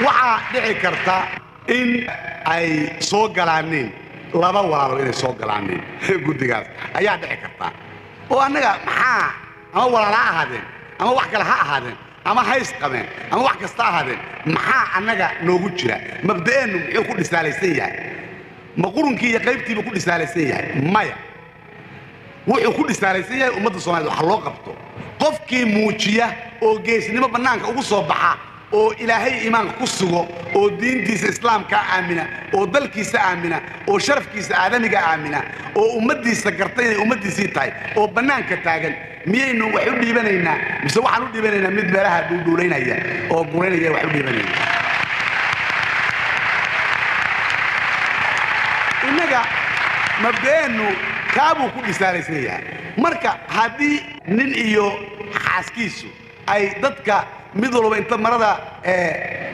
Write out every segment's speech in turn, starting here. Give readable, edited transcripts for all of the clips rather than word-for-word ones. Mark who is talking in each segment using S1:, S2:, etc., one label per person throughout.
S1: waxaa dhici karta in ay soo galaaneen laba walaalo inay soo galaaneen guddigaas ayaa dhici karta oo annaga maxaa ama walaala ahaadeen ama wax kale ha ahaadeen ama hays qabeen ama wax kasta ahaadeen maxaa annaga noogu jira mabda'eennu muxuu ku dhisaalaysan yahay ma qurunkii iyo qaybtiiba ku dhisaalaysan yahay maya wuxuu ku dhisaalaysan yahay ummadda Soomaaliyeed waxa loo qabto qofkii muujiya oo geesnimo bannaanka ugu soo baxa oo ilaahay iimaanka ku sugo oo diintiisa islaamka aamina oo dalkiisa aamina oo sharafkiisa aadamiga aamina oo ummadiisa gartay inay ummadiisii tahay oo bannaanka taagan miyaynu wax u dhiibanaynaa mise waxaan u dhiibanaynaa mid meelaha dhuudhuulaynaya oo gureynaya wax u dhiibanaynaa innaga mabda'eennu kaabuu ku dhisaalaysan yahay marka haddii nin iyo xaaskiisu ay dadka mid walba inta marada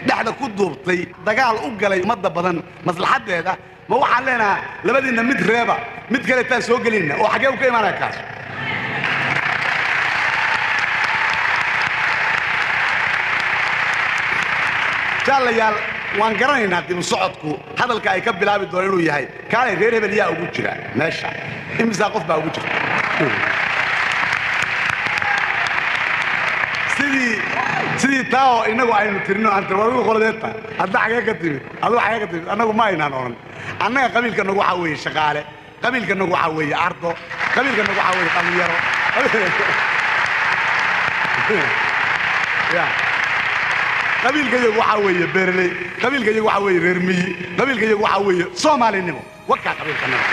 S1: dhaxda ku duubtay dagaal u galay ummadda badan maslaxadeeda ma waxaan leenahay labadiina mid reeba mid kale taa soo gelina oo xagee u ka imaanaya kaas jaalayaal waan garanaynaa dib u socodku hadalka ay ka bilaabi doonaan inuu yahay kaalay reer hebel yaa ugu jira meesha imisa qof baa ugu jirta sidii taao inagu aynu tirino antarwarigu qoladeedta hadda xagee ka timid aduu xagee ka timid annagu ma aynaan oran annaga qabiilkanagu waxaa weeye shaqaale qabiilkanagu waxaa weeye ardo qabiilkanagu waxaa weeye dhalinyaro qabiilkayagu waxaa weeye beerley qabiilkayagu waxaa weeye reer miyi qabiilkayagu waxaa weeye soomaalinimo wakaa qabiilkanaga